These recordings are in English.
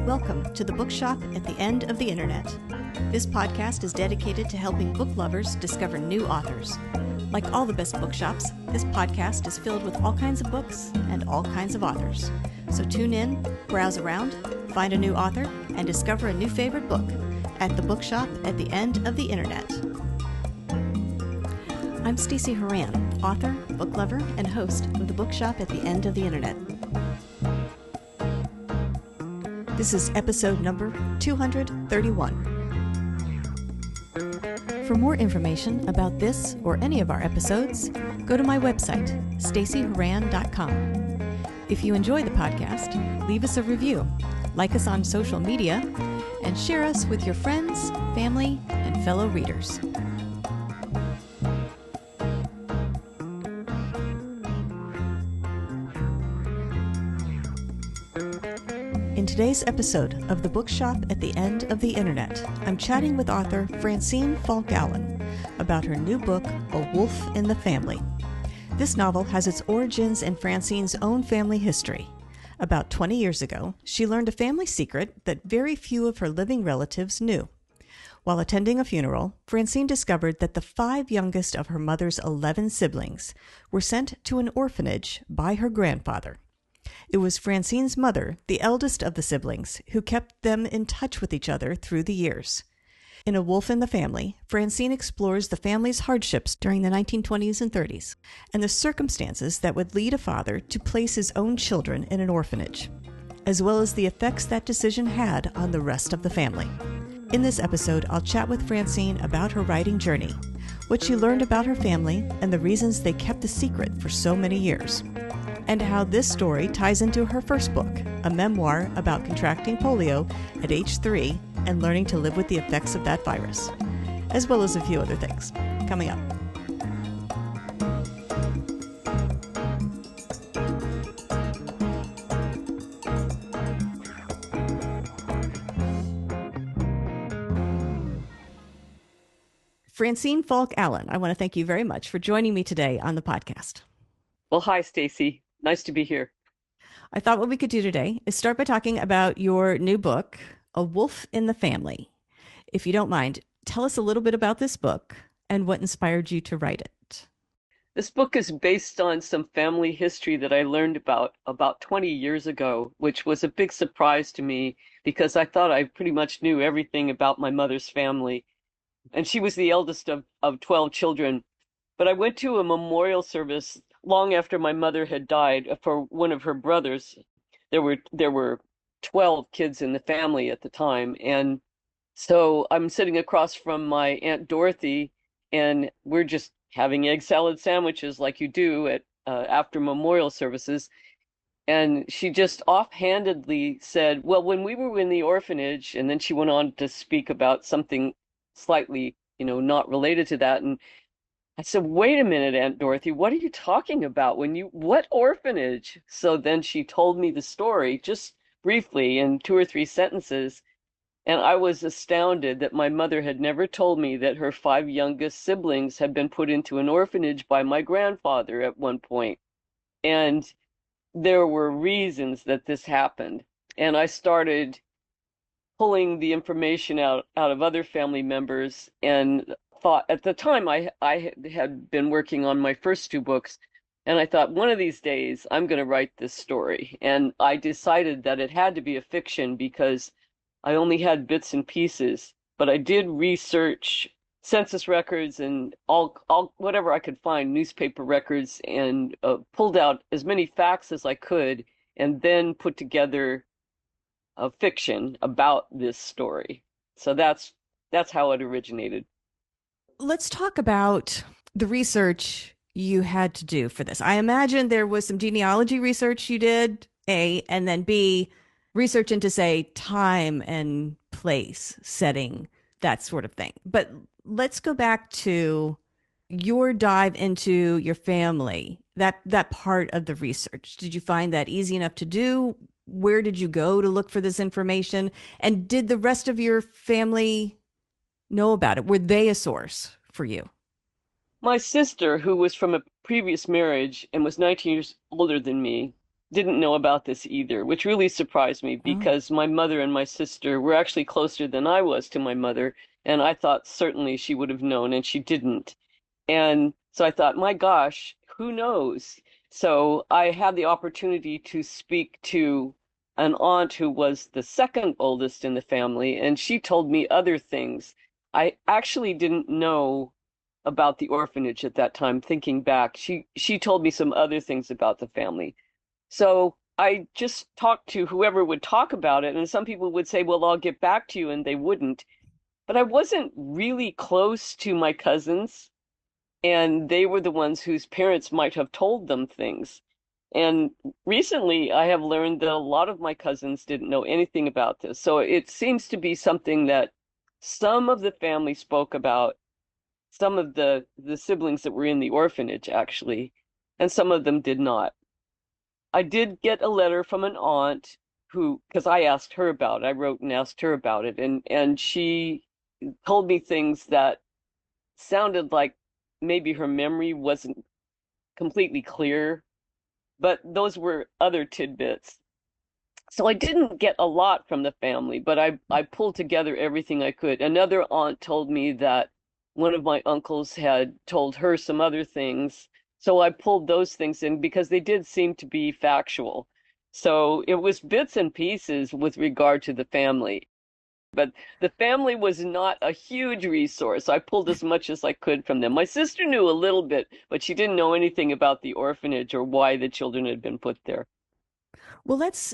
Welcome to the Bookshop at the End of the Internet. This podcast is dedicated to helping book lovers discover new authors. Like all the best bookshops, this podcast is filled with all kinds of books and all kinds of authors. So tune in, browse around, find a new author, and discover a new favorite book at the Bookshop at the End of the Internet. I'm Stacey Horan, author, book lover, and host of the Bookshop at the End of the Internet. This is episode number 231. For more information about this or any of our episodes, go to my website, staceyhoran.com. If you enjoy the podcast, leave us a review, like us on social media, and share us with your friends, family, and fellow readers. In today's episode of The Bookshop at the End of the Internet, I'm chatting with author Francine Falk-Allen about her new book, A Wolff in the Family. This novel has its origins in Francine's own family history. About 20 years ago, she learned a family secret that very few of her living relatives knew. While attending a funeral, Francine discovered that the 5 youngest of her mother's 11 siblings were sent to an orphanage by her grandfather. It was Francine's mother, the eldest of the siblings, who kept them in touch with each other through the years. In A Wolff in the Family, Francine explores the family's hardships during the 1920s and 30s, and the circumstances that would lead a father to place his own children in an orphanage, as well as the effects that decision had on the rest of the family. In this episode, I'll chat with Francine about her writing journey, what she learned about her family, and the reasons they kept the secret for so many years, and how this story ties into her first book, a memoir about contracting polio at age 3 and learning to live with the effects of that virus, as well as a few other things. Coming up. Francine Falk-Allen, I want to thank you very much for joining me today on the podcast. Well, hi, Stacey. Nice to be here. I thought what we could do today is start by talking about your new book, A Wolff in the Family. If you don't mind, tell us a little bit about this book and what inspired you to write it. This book is based on some family history that I learned about 20 years ago, which was a big surprise to me because I thought I pretty much knew everything about my mother's family. And she was the eldest of 12 children. But I went to a memorial service long after my mother had died for one of her brothers. There were 12 kids in the family at the time. And so I'm sitting across from my Aunt Dorothy, and we're just having egg salad sandwiches like you do at after memorial services. And she just offhandedly said, well, when we were in the orphanage, and then she went on to speak about something slightly, not related to that. And I said, wait a minute, Aunt Dorothy, what are you talking about? What orphanage? So then she told me the story just briefly in 2 or 3 sentences. And I was astounded that my mother had never told me that her 5 youngest siblings had been put into an orphanage by my grandfather at one point. And there were reasons that this happened. And I started pulling the information out of other family members and thought at the time I had been working on my first 2 books, and I thought one of these days I'm going to write this story. And I decided that it had to be a fiction because I only had bits and pieces, but I did research census records and all whatever I could find, newspaper records, and pulled out as many facts as I could, and then put together a fiction about this story. So that's how it originated. Let's talk about the research you had to do for this. I imagine there was some genealogy research you did, A, and then B, research into, say, time and place, setting, that sort of thing. But let's go back to your dive into your family, that part of the research. Did you find that easy enough to do? Where did you go to look for this information? And did the rest of your family know about it? Were they a source for you? My sister, who was from a previous marriage and was 19 years older than me, didn't know about this either, which really surprised me Oh. because my mother and my sister were actually closer than I was to my mother, and I thought certainly she would have known, and she didn't. And so I thought, my gosh, who knows? So I had the opportunity to speak to an aunt who was the second oldest in the family, and she told me other things. I actually didn't know about the orphanage at that time, thinking back. She told me some other things about the family. So I just talked to whoever would talk about it, and some people would say, well, I'll get back to you, and they wouldn't. But I wasn't really close to my cousins, and they were the ones whose parents might have told them things. And recently, I have learned that a lot of my cousins didn't know anything about this. So it seems to be something that some of the family spoke about, some of the siblings that were in the orphanage, actually, and some of them did not. I did get a letter from an aunt who, because I asked her about it, I wrote and asked her about it, and she told me things that sounded like maybe her memory wasn't completely clear, but those were other tidbits. So I didn't get a lot from the family, but I pulled together everything I could. Another aunt told me that one of my uncles had told her some other things. So I pulled those things in because they did seem to be factual. So it was bits and pieces with regard to the family. But the family was not a huge resource. I pulled as much as I could from them. My sister knew a little bit, but she didn't know anything about the orphanage or why the children had been put there. Well, let's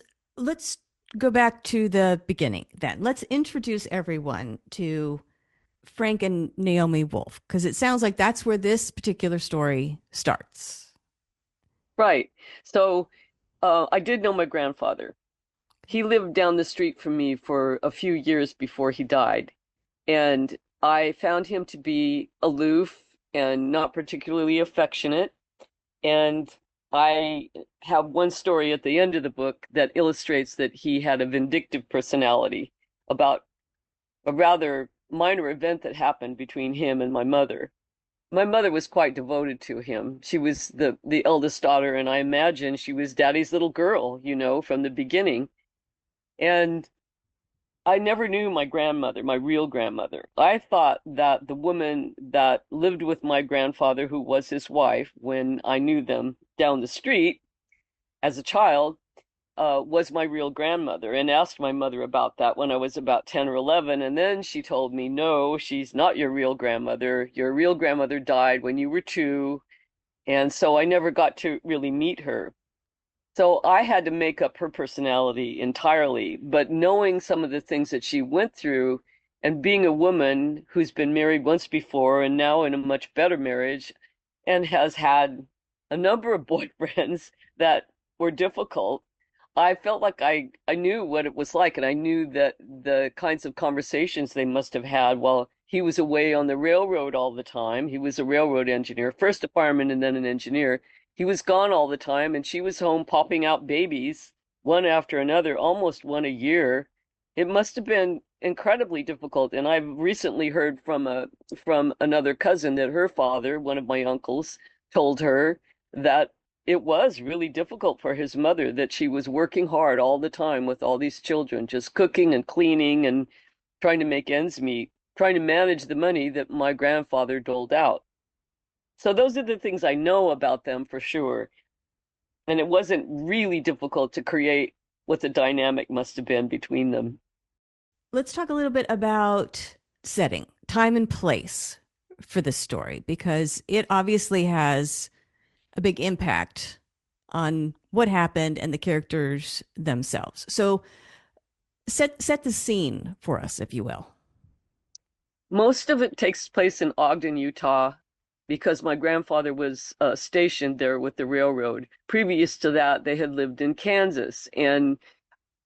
go back to the beginning then. Let's introduce everyone to Frank and Naomi Wolff because it sounds like that's where this particular story starts. Right. So I did know my grandfather. He lived down the street from me for a few years before he died. And I found him to be aloof and not particularly affectionate. And I have one story at the end of the book that illustrates that he had a vindictive personality about a rather minor event that happened between him and my mother. My mother was quite devoted to him. She was the eldest daughter, and I imagine she was daddy's little girl, from the beginning. And I never knew my grandmother, my real grandmother. I thought that the woman that lived with my grandfather, who was his wife when I knew them down the street as a child, was my real grandmother, and asked my mother about that when I was about 10 or 11. And then she told me, no, she's not your real grandmother. Your real grandmother died when you were 2. And so I never got to really meet her. So I had to make up her personality entirely. But knowing some of the things that she went through and being a woman who's been married once before and now in a much better marriage and has had a number of boyfriends that were difficult, I felt like I knew what it was like, and I knew that the kinds of conversations they must have had while he was away on the railroad all the time. He was a railroad engineer, first a fireman and then an engineer. He was gone all the time, and she was home popping out babies, one after another, almost one a year. It must have been incredibly difficult. And I've recently heard from another cousin that her father, one of my uncles, told her that it was really difficult for his mother, that she was working hard all the time with all these children, just cooking and cleaning and trying to make ends meet, trying to manage the money that my grandfather doled out. So those are the things I know about them for sure. And it wasn't really difficult to create what the dynamic must have been between them. Let's talk a little bit about setting, time and place for this story because it obviously has a big impact on what happened and the characters themselves. So set the scene for us, if you will. Most of it takes place in Ogden, Utah, because my grandfather was stationed there with the railroad. Previous to that, they had lived in Kansas, and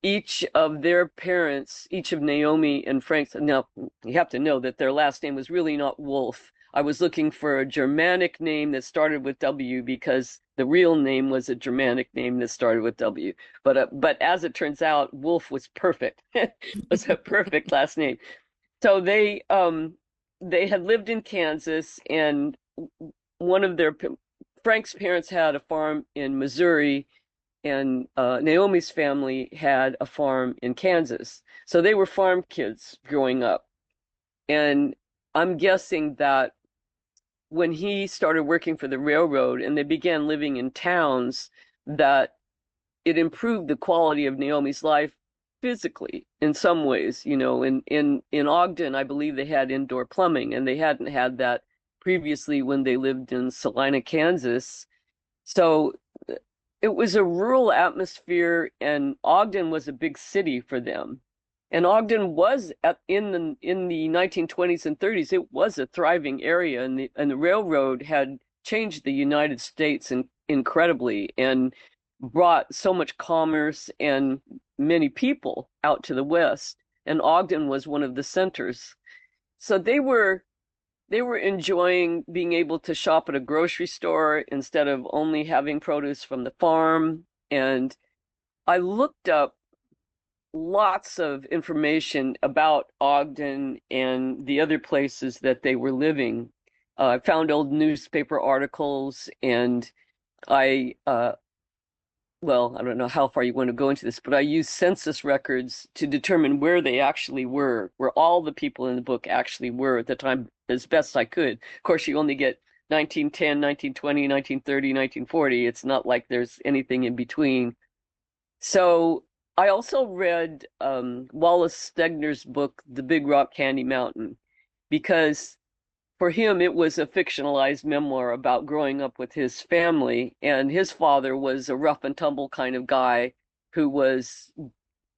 each of their parents, each of Naomi and Frank's, now you have to know that their last name was really not Wolff. I was looking for a Germanic name that started with W because the real name was a Germanic name that started with W. But as it turns out, Wolff was perfect. It was a perfect last name. So they had lived in Kansas, and one of their Frank's parents had a farm in Missouri, and Naomi's family had a farm in Kansas. So they were farm kids growing up. And I'm guessing that when he started working for the railroad and they began living in towns, that it improved the quality of Naomi's life physically in some ways. In Ogden, I believe they had indoor plumbing, and they hadn't had that previously when they lived in Salina, Kansas. So it was a rural atmosphere, and Ogden was a big city for them. And Ogden was in the 1920s and 30s, it was a thriving area, and the railroad had changed the United States incredibly and brought so much commerce and many people out to the west. And Ogden was one of the centers. So they were enjoying being able to shop at a grocery store instead of only having produce from the farm. And I looked up lots of information about Ogden and the other places that they were living. I found old newspaper articles, and I well, I don't know how far you want to go into this, but I used census records to determine where they actually were, where all the people in the book actually were at the time, as best I could. Of course, you only get 1910, 1920, 1930, 1940. It's not like there's anything in between. So I also read Wallace Stegner's book, The Big Rock Candy Mountain, because for him, it was a fictionalized memoir about growing up with his family, and his father was a rough and tumble kind of guy who was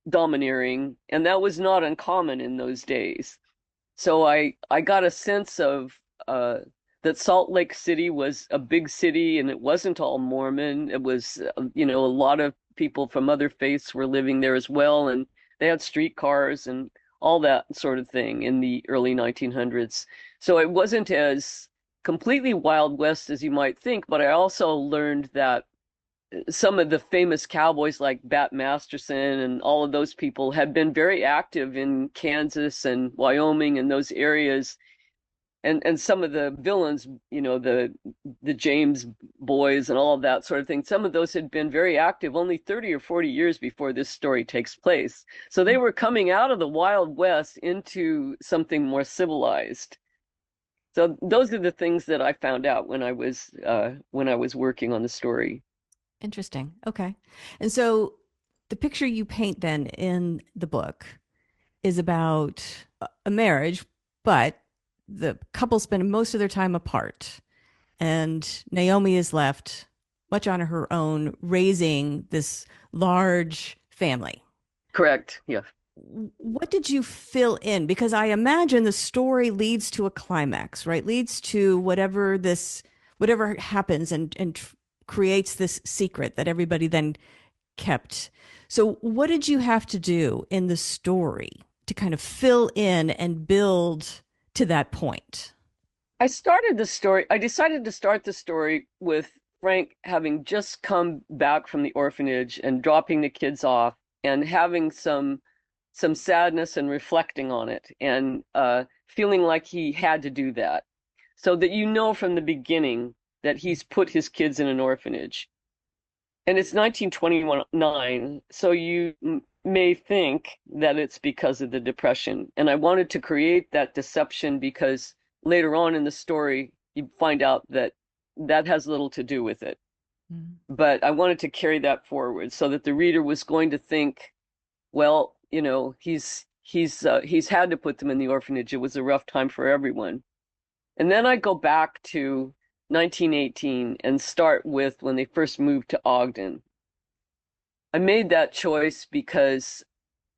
domineering, and that was not uncommon in those days. So I got a sense of that Salt Lake City was a big city, and it wasn't all Mormon. It was, a lot of people from other faiths were living there as well, and they had streetcars and all that sort of thing in the early 1900s. So it wasn't as completely Wild West as you might think, but I also learned that some of the famous cowboys like Bat Masterson and all of those people had been very active in Kansas and Wyoming and those areas. And some of the villains, the James boys and all of that sort of thing, some of those had been very active only 30 or 40 years before this story takes place. So they were coming out of the Wild West into something more civilized. So those are the things that I found out when I was working on the story. Interesting. Okay. And so the picture you paint then in the book is about a marriage, but the couple spend most of their time apart. And Naomi is left much on her own, raising this large family. Correct. Yeah. What did you fill in? Because I imagine the story leads to a climax, right? Leads to whatever happens and creates this secret that everybody then kept. So what did you have to do in the story to kind of fill in and build to that point? I decided to start the story with Frank having just come back from the orphanage and dropping the kids off and having some sadness and reflecting on it, and feeling like he had to do that, so that from the beginning that he's put his kids in an orphanage. And it's 1929, so you may think that it's because of the Depression. And I wanted to create that deception because later on in the story, you find out that that has little to do with it. Mm. But I wanted to carry that forward so that the reader was going to think, well, he's had to put them in the orphanage. It was a rough time for everyone. And then I go back to 1918 and start with when they first moved to Ogden. I made that choice because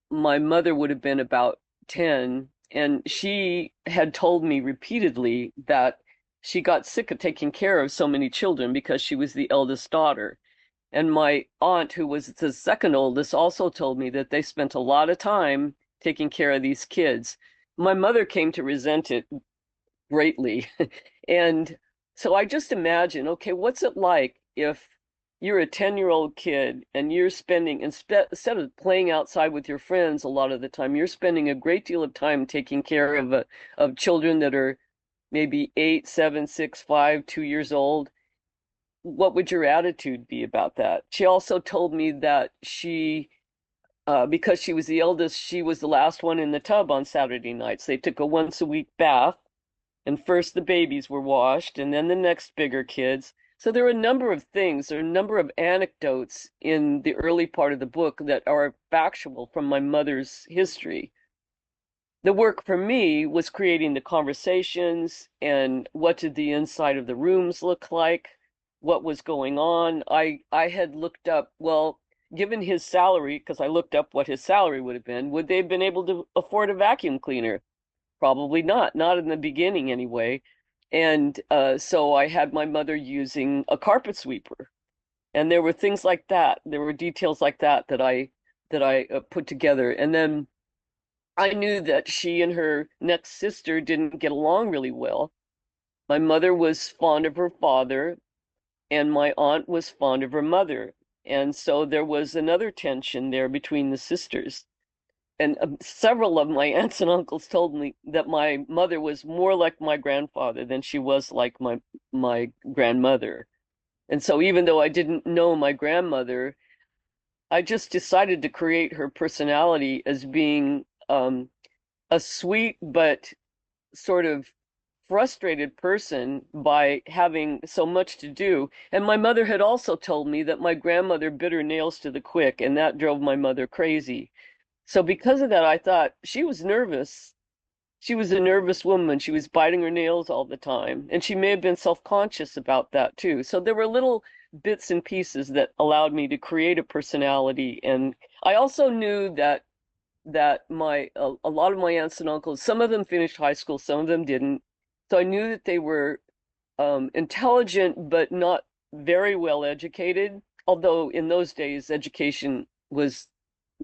my mother would have been about 10, and she had told me repeatedly that she got sick of taking care of so many children because she was the eldest daughter. And my aunt, who was the second oldest, also told me that they spent a lot of time taking care of these kids. My mother came to resent it greatly. And so I just imagine, okay, what's it like if you're a 10-year-old kid and you're spending, instead of playing outside with your friends a lot of the time, you're spending a great deal of time taking care of children that are maybe 8, 7, 6, 5, 2 years old. what would your attitude be about that? She also told me that because she was the eldest, she was the last one in the tub on Saturday nights. They took a once a week bath, and first the babies were washed, and then the next bigger kids. So there are a number of things, there are a number of anecdotes in the early part of the book that are factual from my mother's history. The work for me was creating the conversations and what did the inside of the rooms look like, what was going on. I had looked up, well, given his salary, because I looked up what his salary would have been, would they have been able to afford a vacuum cleaner? Probably not, not in the beginning anyway. And so I had my mother using a carpet sweeper, and there were things like that. There were details like that that I put together, and then I knew that she and her next sister didn't get along really well. My mother was fond of her father, and my aunt was fond of her mother. And so there was another tension there between the sisters. And several of my aunts and uncles told me that my mother was more like my grandfather than she was like my grandmother. And so even though I didn't know my grandmother, I just decided to create her personality as being a sweet but sort of frustrated person by having so much to do. And my mother had also told me that my grandmother bit her nails to the quick, and that drove my mother crazy. So because of that, I thought she was nervous. She was a nervous woman. She was biting her nails all the time, and she may have been self-conscious about that too. So there were little bits and pieces that allowed me to create a personality. And I also knew that a lot of my aunts and uncles, some of them finished high school, some of them didn't. So I knew that they were intelligent but not very well educated. Although in those days, education was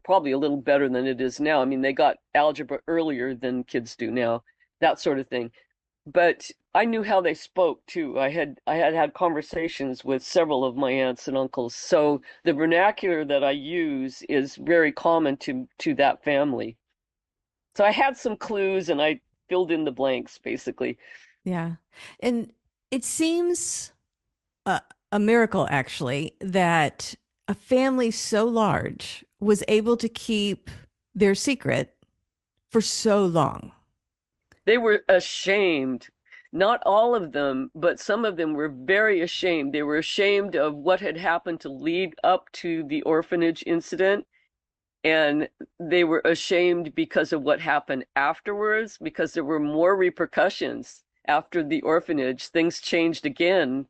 probably a little better than it is now. I mean, they got algebra earlier than kids do now, that sort of thing. But I knew how they spoke too. I had conversations with several of my aunts and uncles, so the vernacular that I use is very common to that family. So I had some clues and I filled in the blanks basically. Yeah. And it seems a, a miracle, actually, that a family so large was able to keep their secret for so long. They were ashamed. Not all of them, but some of them were very ashamed. They were ashamed of what had happened to lead up to the orphanage incident, and they were ashamed because of what happened afterwards, because there were more repercussions after the orphanage. Things changed again,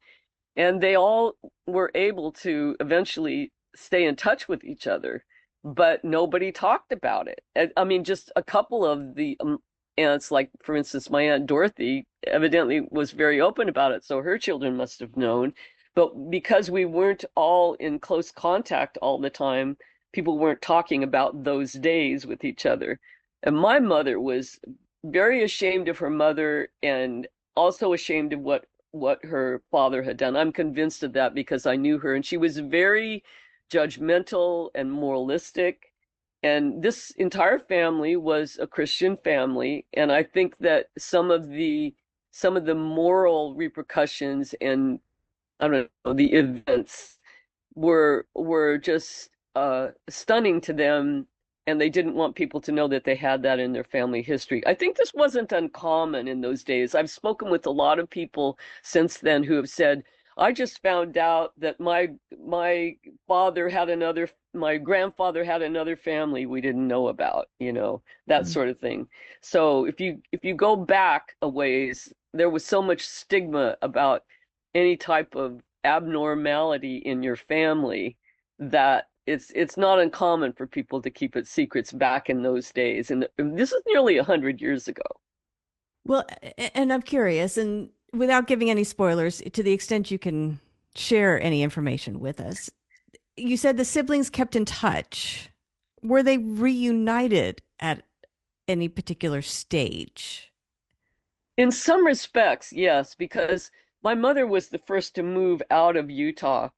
and they all were able to eventually stay in touch with each other, but nobody talked about it. I mean, just a couple of the aunts, like for instance, my aunt Dorothy, evidently was very open about it, so her children must have known. But because we weren't all in close contact all the time, people weren't talking about those days with each other. And my mother was very ashamed of her mother and also ashamed of what her father had done. I'm convinced of that because I knew her, and she was very judgmental and moralistic. And this entire family was a Christian family, and I think that some of the moral repercussions and I don't know the events were just stunning to them, and they didn't want people to know that they had that in their family history. I think this wasn't uncommon in those days. I've spoken with a lot of people since then who have said, I just found out that my grandfather had another family we didn't know about, that Mm. sort of thing. So if you go back a ways, there was so much stigma about any type of abnormality in your family that it's not uncommon for people to keep its secrets back in those days. And this is nearly 100 years ago. Well, and I'm curious, and without giving any spoilers, to the extent you can share any information with us, you said the siblings kept in touch. Were they reunited at any particular stage? In some respects, yes, because my mother was the first to move out of Utah.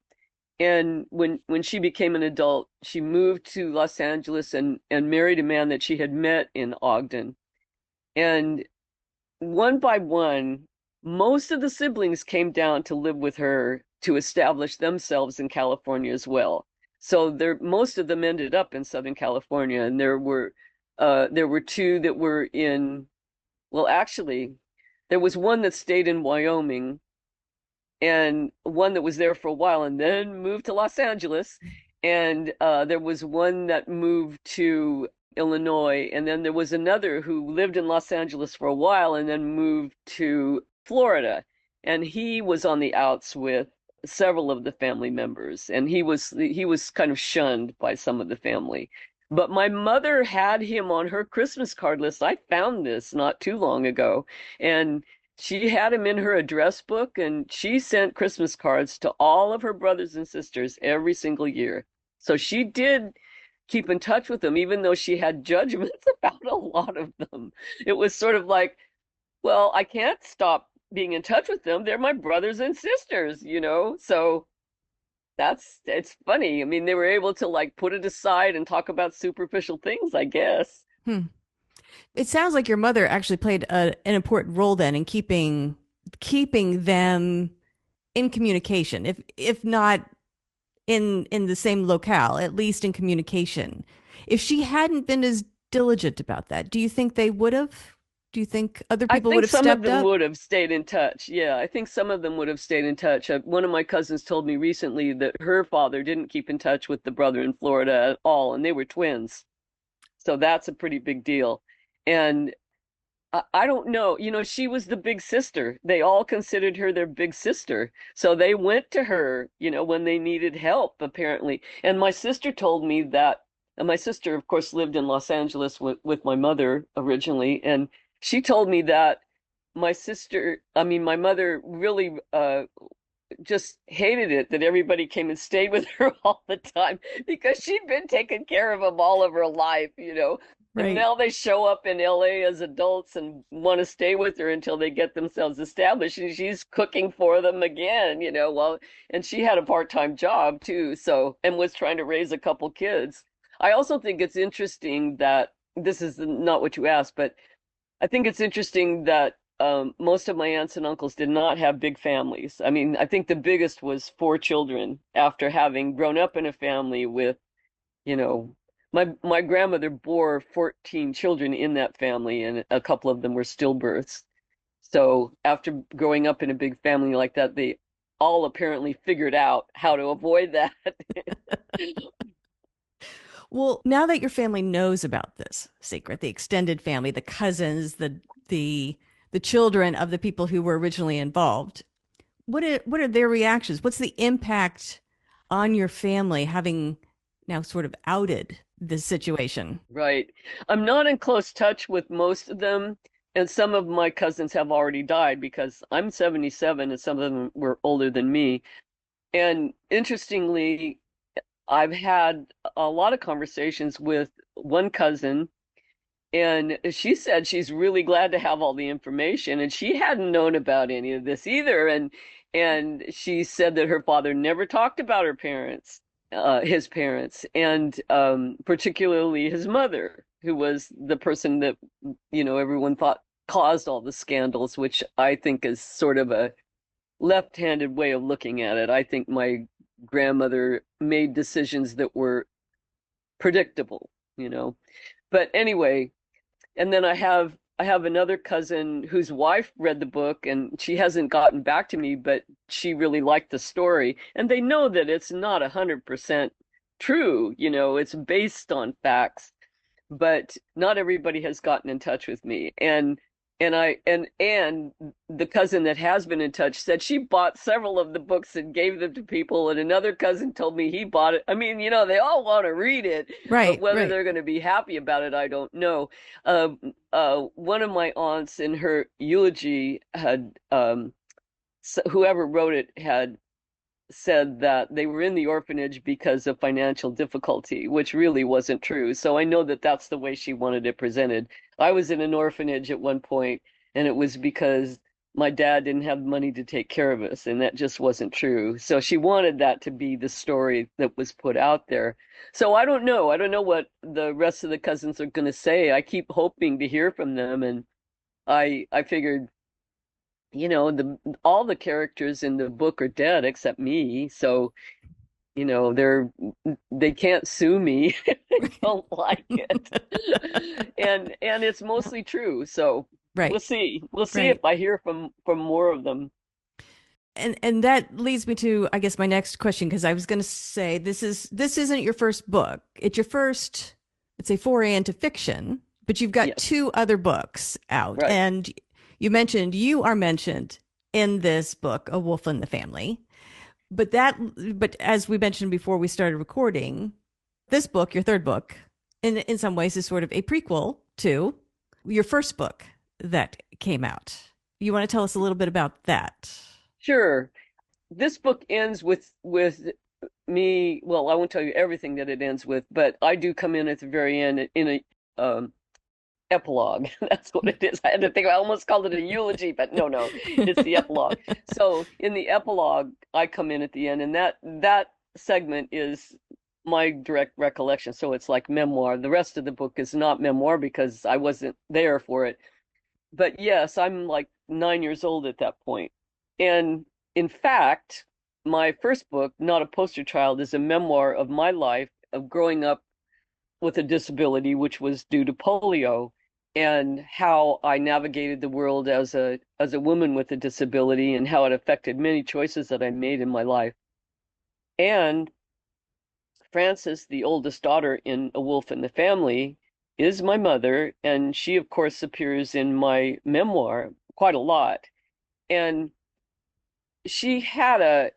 And when she became an adult, she moved to Los Angeles and married a man that she had met in Ogden. And one by one, most of the siblings came down to live with her to establish themselves in California as well. So most of them ended up in Southern California, and there were two that were in, well, actually, there was one that stayed in Wyoming and one that was there for a while and then moved to Los Angeles. And there was one that moved to Illinois, and then there was another who lived in Los Angeles for a while and then moved to Florida. And he was on the outs with several of the family members, and he was kind of shunned by some of the family. But my mother had him on her Christmas card list. I found this not too long ago, and she had him in her address book, and she sent Christmas cards to all of her brothers and sisters every single year. So she did keep in touch with them, even though she had judgments about a lot of them. It was sort of like, well, I can't stop being in touch with them. They're my brothers and sisters. So it's funny. I mean, they were able to like put it aside and talk about superficial things, I guess. Hmm. It sounds like your mother actually played an important role then in keeping them in communication, if not in the same locale, at least in communication. If she hadn't been as diligent about that, do you think they would have? Do you think other I people would think have some of stepped them up? would have stayed in touch. Yeah, I think some of them would have stayed in touch. One of my cousins told me recently that her father didn't keep in touch with the brother in Florida at all, and they were twins. So that's a pretty big deal. And I don't know, she was the big sister. They all considered her their big sister. So they went to her, when they needed help, apparently. And my sister told me that, and my sister, of course, lived in Los Angeles with my mother originally. And she told me that my mother really just hated it that everybody came and stayed with her all the time because she'd been taking care of them all of her life. And Right. now they show up in LA as adults and want to stay with her until they get themselves established. And she's cooking for them again. And she had a part-time job too, and was trying to raise a couple kids. I also think it's interesting that this is not what you asked, but I think it's interesting that most of my aunts and uncles did not have big families. I mean, I think the biggest was four children after having grown up in a family with, you know, my grandmother bore 14 children in that family, and a couple of them were stillbirths. So after growing up in a big family like that, they all apparently figured out how to avoid that. Well, now that your family knows about this secret, the extended family, the cousins, the the children of the people who were originally involved, what are their reactions? What's the impact on your family having now sort of outed this situation? Right. I'm not in close touch with most of them, and some of my cousins have already died because I'm 77 and some of them were older than me. And interestingly, I've had a lot of conversations with one cousin, and she said she's really glad to have all the information, and she hadn't known about any of this either. And she said that her father never talked about his parents, and particularly his mother, who was the person that everyone thought caused all the scandals, which I think is sort of a left-handed way of looking at it. I think my grandmother made decisions that were predictable. But anyway, and then I have another cousin whose wife read the book and she hasn't gotten back to me, but she really liked the story. And they know that it's not 100% true, it's based on facts, but not everybody has gotten in touch with me. And the cousin that has been in touch said she bought several of the books and gave them to people, and another cousin told me he bought it. I mean, they all want to read it, but Right, whether right. they're going to be happy about it, I don't know. One of my aunts in her eulogy had whoever wrote it had said that they were in the orphanage because of financial difficulty, which really wasn't true. So I know that that's the way she wanted it presented. I was in an orphanage at one point, and it was because my dad didn't have money to take care of us, and that just wasn't true. So she wanted that to be the story that was put out there. So I don't know. I don't know what the rest of the cousins are going to say. I keep hoping to hear from them, and I figured the all the characters in the book are dead except me. So, they can't sue me if they don't like it. And it's mostly true. So we'll Right, see. We'll see if right. I hear from more of them. And that leads me to, I guess, my next question, because I was going to say this isn't your first book. It's your first, it's a foray into fiction, but you've got Yes, two other books out, right. and you are mentioned in this book, A Wolf in the Family. But as we mentioned before we started recording, this book, your third book, in some ways is sort of a prequel to your first book that came out. You want to tell us a little bit about that? Sure. This book ends with me. Well, I won't tell you everything that it ends with, but I do come in at the very end in a epilogue. That's what it is. I had to think. I almost called it a eulogy, but no, no, it's the epilogue. So in the epilogue, I come in at the end, and that segment is my direct recollection. So it's like memoir. The rest of the book is not memoir because I wasn't there for it. But yes, I'm like 9 years old at that point. And in fact, my first book, Not a Poster Child, is a memoir of my life of growing up with a disability, which was due to polio, and how I navigated the world as a woman with a disability and how it affected many choices that I made in my life. And Frances, the oldest daughter in A Wolff in the Family, is my mother, and she, of course, appears in my memoir quite a lot. And she had a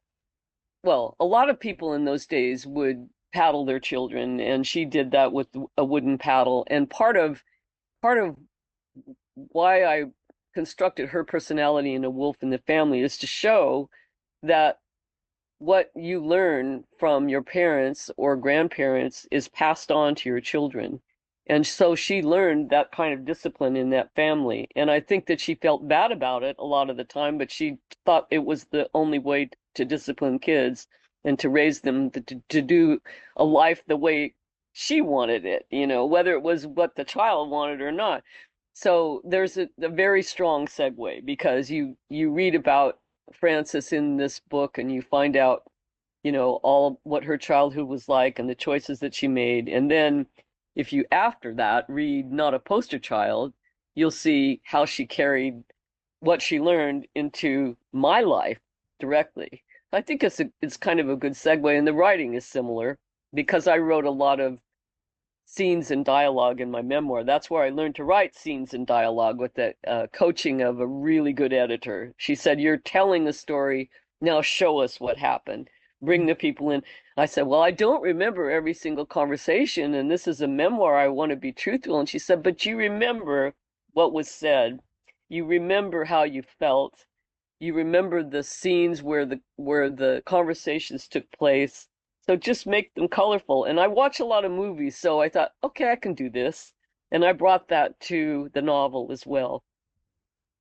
lot of people in those days would paddle their children, and she did that with a wooden paddle. And part of why I constructed her personality in A Wolff in the Family is to show that what you learn from your parents or grandparents is passed on to your children. And so she learned that kind of discipline in that family. And I think that she felt bad about it a lot of the time, but she thought it was the only way to discipline kids and to raise them to do a life the way she wanted it, whether it was what the child wanted or not. So there's a very strong segue because you read about Frances in this book and you find out, all what her childhood was like and the choices that she made. And then if you after that read Not a Poster Child, you'll see how she carried what she learned into my life directly. I think it's kind of a good segue, and the writing is similar because I wrote a lot of scenes and dialogue in my memoir. That's where I learned to write scenes and dialogue with the coaching of a really good editor. She said, "You're telling the story. Now show us what happened. Bring the people in." I said, "Well, I don't remember every single conversation, and this is a memoir. I want to be truthful." And she said, "But you remember what was said. You remember how you felt. You remember the scenes where the conversations took place. So just make them colorful." And I watch a lot of movies, so I thought, okay, I can do this. And I brought that to the novel as well.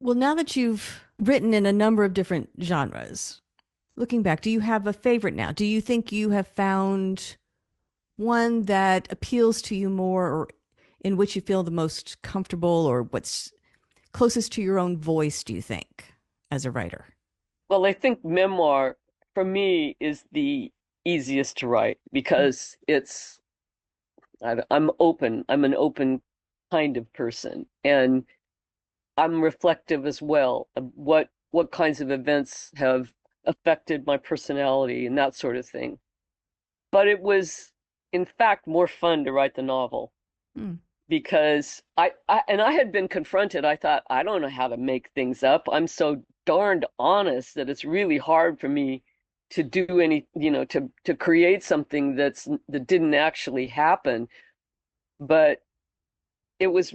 Well, now that you've written in a number of different genres, looking back, do you have a favorite now? Do you think you have found one that appeals to you more, or in which you feel the most comfortable, or what's closest to your own voice, do you think, as a writer? Well, I think memoir for me is the easiest to write because I'm open. I'm an open kind of person, and I'm reflective as well of what kinds of events have affected my personality and that sort of thing. But it was, in fact, more fun to write the novel Hmm. because I had been confronted. I thought, I don't know how to make things up. I'm so darned honest that it's really hard for me to do any, to create something that didn't actually happen. But it was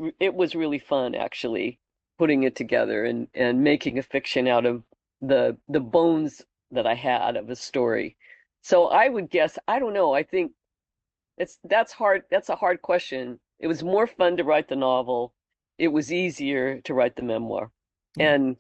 really fun actually putting it together and making a fiction out of the bones that I had of a story. So I would guess, I don't know, I think that's hard. That's a hard question. It was more fun to write the novel. It was easier to write the memoir. Yeah. And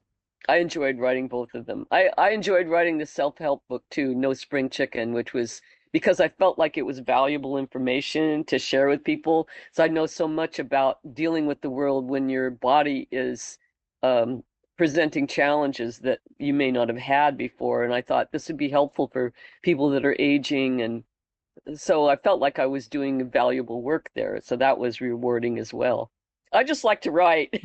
I enjoyed writing both of them. I enjoyed writing the self-help book too, No Spring Chicken, which was because I felt like it was valuable information to share with people. So I know so much about dealing with the world when your body is um, presenting challenges that you may not have had before. And I thought this would be helpful for people that are aging. And so I felt like I was doing valuable work there. So that was rewarding as well. I just like to write.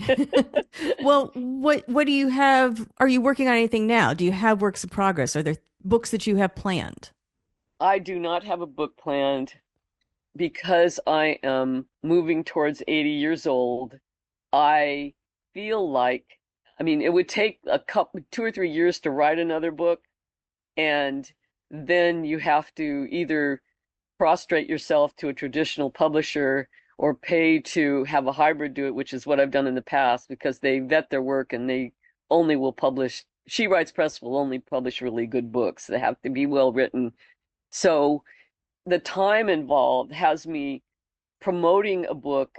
Well, what do you have? Are you working on anything now? Do you have works in progress? Are there books that you have planned? I do not have a book planned because I am moving towards 80 years old. I feel like, I mean, it would take a couple, 2 or 3 years to write another book, and then you have to either prostrate yourself to a traditional publisher or pay to have a hybrid do it, which is what I've done in the past because they vet their work and they only will publish, She Writes Press will only publish really good books. They have to be well written. So the time involved has me promoting a book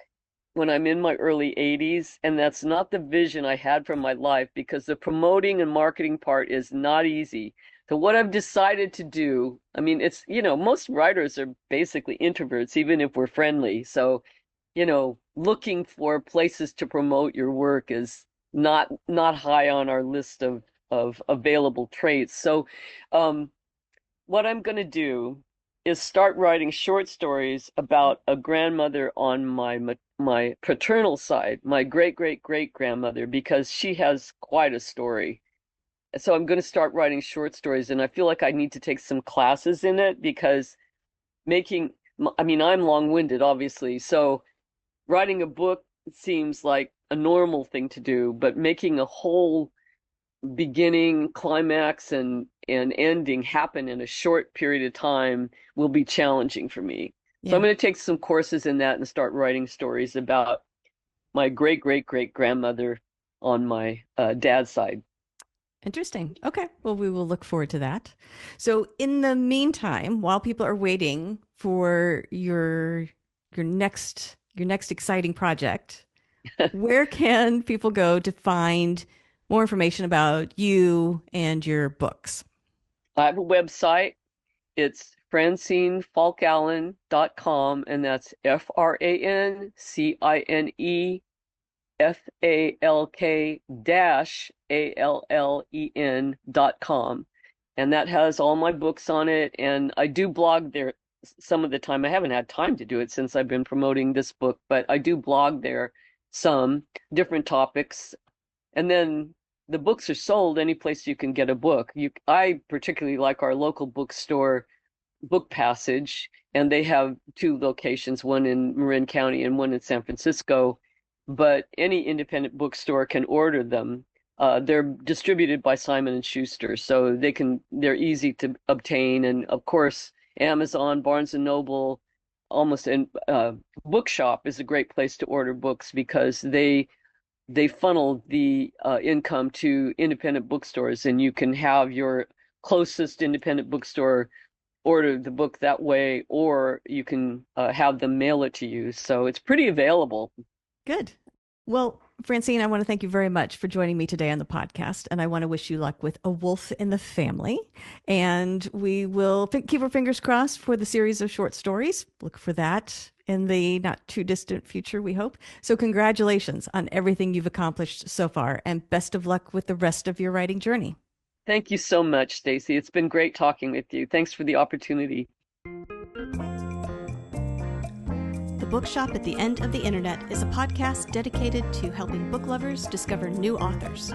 when I'm in my early 80s, and that's not the vision I had for my life because the promoting and marketing part is not easy. So what I've decided to do, I mean, it's, most writers are basically introverts, even if we're friendly. So, looking for places to promote your work is not high on our list of available traits. So, what I'm going to do is start writing short stories about a grandmother on my paternal side, my great great great grandmother, because she has quite a story. So I'm going to start writing short stories, and I feel like I need to take some classes in it because I mean, I'm long-winded, obviously, so writing a book seems like a normal thing to do, but making a whole beginning, climax, and ending happen in a short period of time will be challenging for me. So I'm going to take some courses in that and start writing stories about my great great great grandmother on my dad's side. Interesting. Okay. Well, we will look forward to that. So in the meantime, while people are waiting for your next exciting project, where can people go to find more information about you and your books? I have a website. It's FrancineFalk-Allen.com, and that's FrancineFalk-Allen.com. And that has all my books on it. And I do blog there some of the time. I haven't had time to do it since I've been promoting this book, but I do blog there some different topics. And then the books are sold any place you can get a book. I particularly like our local bookstore, Book Passage, and they have two locations, one in Marin County and one in San Francisco. But any independent bookstore can order them. They're distributed by Simon and Schuster, so they're easy to obtain. And of course, Amazon, Barnes and Noble, Bookshop is a great place to order books because they funnel the income to independent bookstores, and you can have your closest independent bookstore order the book that way, or you can have them mail it to you. So it's pretty available. Good. Well, Francine, I want to thank you very much for joining me today on the podcast, and I want to wish you luck with A Wolff in the Family. And we will keep our fingers crossed for the series of short stories. Look for that in the not too distant future, we hope. So congratulations on everything you've accomplished so far, and best of luck with the rest of your writing journey. Thank you so much, Stacy. It's been great talking with you. Thanks for the opportunity. The Bookshop at the End of the Internet is a podcast dedicated to helping book lovers discover new authors.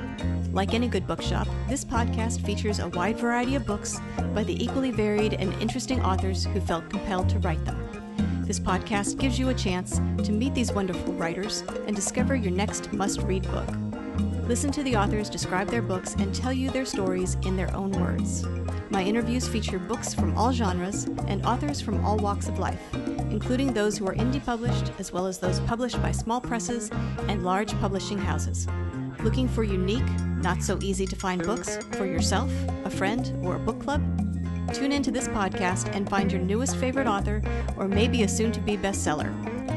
Like any good bookshop, this podcast features a wide variety of books by the equally varied and interesting authors who felt compelled to write them. This podcast gives you a chance to meet these wonderful writers and discover your next must-read book. Listen to the authors describe their books and tell you their stories in their own words. My interviews feature books from all genres and authors from all walks of life, including those who are indie published as well as those published by small presses and large publishing houses. Looking for unique, not so easy to find books for yourself, a friend, or a book club? Tune into this podcast and find your newest favorite author or maybe a soon-to-be bestseller.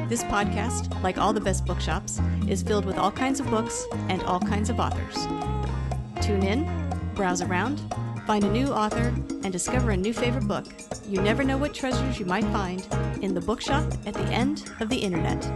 This podcast, like all the best bookshops, is filled with all kinds of books and all kinds of authors. Tune in, browse around, find a new author, and discover a new favorite book. You never know what treasures you might find in the Bookshop at the End of the Internet.